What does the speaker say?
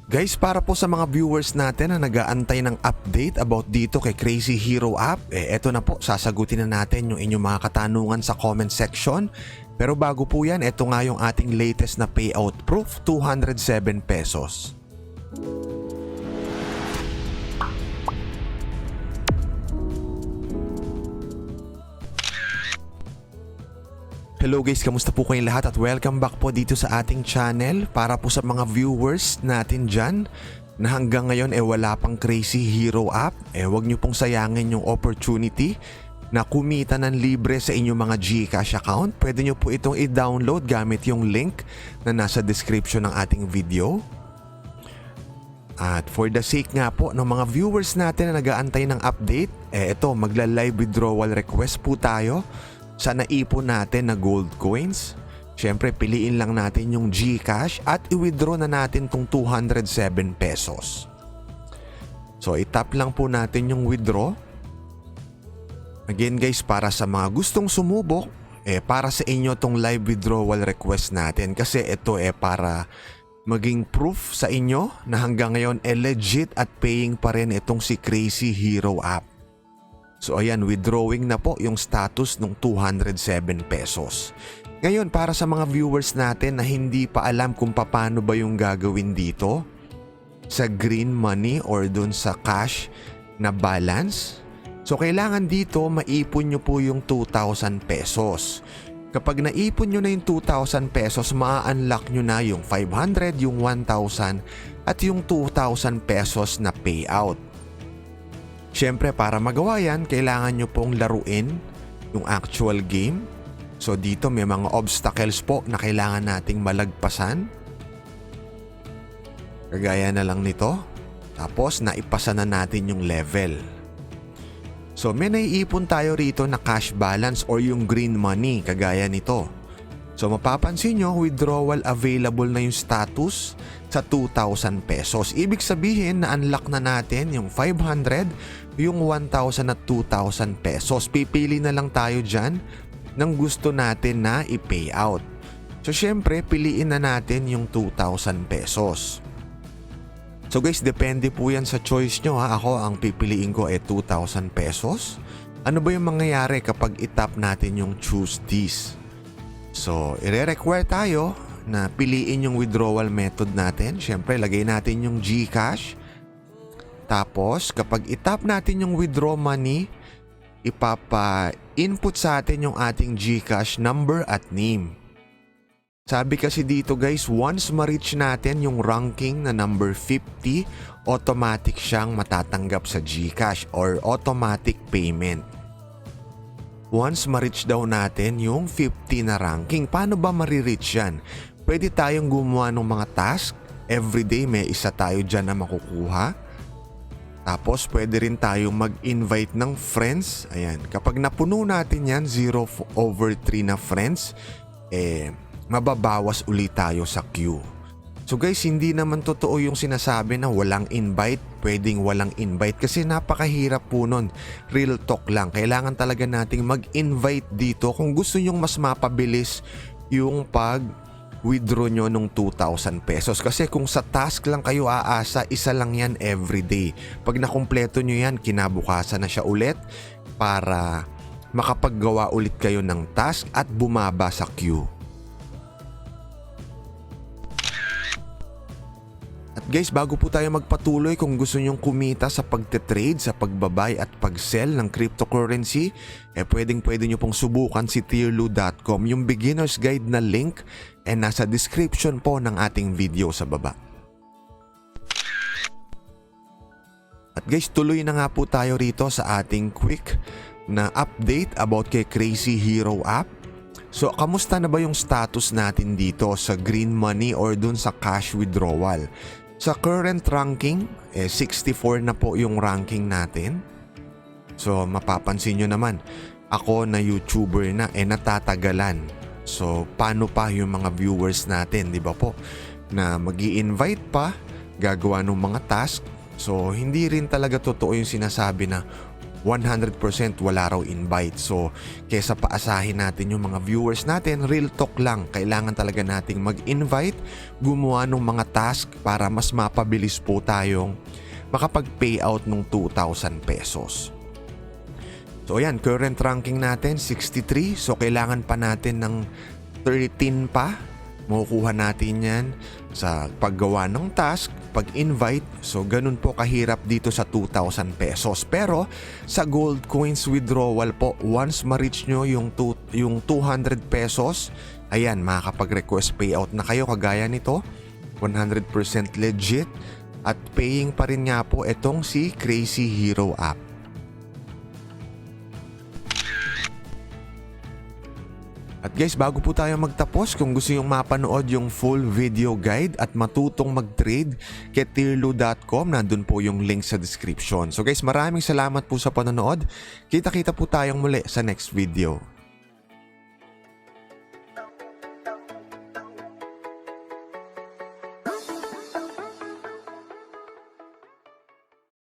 Guys, para po sa mga viewers natin na nag-aantay ng update about dito kay Crazy Hero app, eto na po, sasagutin na natin yung inyong mga katanungan sa comment section. Pero bago po yan, eto nga yung ating latest na payout proof, 207 pesos. Hello guys, kamusta po kayong lahat at welcome back po dito sa ating channel. Para po sa mga viewers natin dyan na hanggang ngayon wala pang Crazy Hero app, wag nyo pong sayangin yung opportunity na kumita ng libre sa inyong mga GCash account. Pwede nyo po itong i-download gamit yung link na nasa description ng ating video. At for the sake nga po ng mga viewers natin na nag-aantay ng update, ito magla-live withdrawal request po tayo sa naipon natin na gold coins. Siyempre piliin lang natin yung GCash at i-withdraw na natin tong 207 pesos. So itap lang po natin yung withdraw. Again guys, para sa mga gustong sumubok, para sa inyo tong live withdrawal request natin. Kasi ito para maging proof sa inyo na hanggang ngayon legit at paying pa rin itong si Crazy Hero app. So ayan, withdrawing na po yung status ng 207 pesos. Ngayon, para sa mga viewers natin na hindi pa alam kung paano ba yung gagawin dito sa green money or dun sa cash na balance, so kailangan dito maipon nyo po yung 2,000 pesos. Kapag naipon nyo na yung 2,000 pesos, ma-unlock nyo na yung 500, yung 1,000 at yung 2,000 pesos na payout. Siyempre, para magawa yan, kailangan nyo pong laruin yung actual game. So dito may mga obstacles po na kailangan nating malagpasan. Kagaya na lang nito. Tapos naipasa na natin yung level. So may naiipon tayo rito na cash balance or yung green money kagaya nito. So mapapansin nyo, withdrawal available na yung status sa 2,000 pesos. Ibig sabihin na unlock na natin yung 500, yung 1,000 at 2,000 pesos. Pipili na lang tayo dyan ng gusto natin na i-pay out. So syempre, piliin na natin yung 2,000 pesos. So guys, depende po yan sa choice nyo ha. Ako, ang pipiliin ko 2,000 pesos. Ano ba yung mangyayari kapag itap natin yung choose this? So, ire-require tayo na piliin yung withdrawal method natin. Siyempre, lagay natin yung GCash. Tapos, kapag itap natin yung withdraw money, ipapa-input sa atin yung ating GCash number at name. Sabi kasi dito guys, once ma-reach natin yung ranking na number 50, automatic siyang matatanggap sa GCash or automatic payment. Once ma-reach daw natin yung 50 na ranking, paano ba ma-reach yan? Pwede tayong gumawa ng mga task. Everyday may isa tayo dyan na makukuha. Tapos pwede rin tayong mag-invite ng friends. Ayan, kapag napuno natin yan, 0/3 na friends, mababawas ulit tayo sa queue. So guys, hindi naman totoo yung sinasabi na walang invite, pwedeng walang invite kasi napakahirap po nun. Real talk lang, kailangan talaga nating mag-invite dito kung gusto nyong mas mapabilis yung pag-withdraw nyo ng 2,000 pesos. Kasi kung sa task lang kayo aasa, isa lang yan everyday. Pag nakumpleto nyo yan, kinabukasan na siya ulit para makapaggawa ulit kayo ng task at bumaba sa queue. At guys, bago po tayo magpatuloy, kung gusto nyong kumita sa pagte-trade, sa pagbabay at pag-sell ng cryptocurrency, pwedeng-pwede nyo pong subukan si tierlu.com. Yung beginner's guide na link nasa description po ng ating video sa baba. At guys, tuloy na nga po tayo rito sa ating quick na update about kay Crazy Hero app. So, kamusta na ba yung status natin dito sa green money or dun sa cash withdrawal? Sa current ranking, 64 na po yung ranking natin. So, mapapansin nyo naman, ako na YouTuber na, natatagalan. So, paano pa yung mga viewers natin, di ba po? Na mag-i-invite pa, gagawa ng mga task. So, hindi rin talaga totoo yung sinasabi na 100% wala raw invite. So kesa paasahin natin yung mga viewers natin, real talk lang, kailangan talaga nating mag-invite, gumawa ng mga task para mas mapabilis po tayong makapag-payout ng 2,000 pesos. So ayan, current ranking natin 63. So kailangan pa natin ng 13 pa. Makukuha natin yan sa paggawa ng task, pag-invite. So ganun po kahirap dito sa 2,000 pesos. Pero sa gold coins withdrawal po, once ma-reach nyo yung 200 pesos, ayan, makakapag-request payout na kayo kagaya nito. 100% legit. At paying pa rin nga po itong si Crazy Hero app. At guys, bago po tayo magtapos, kung gusto yung mapanood yung full video guide at matutong mag-trade kay tierlu.com, nandun po yung link sa description. So guys, maraming salamat po sa panonood. Kita-kita po tayong muli sa next video.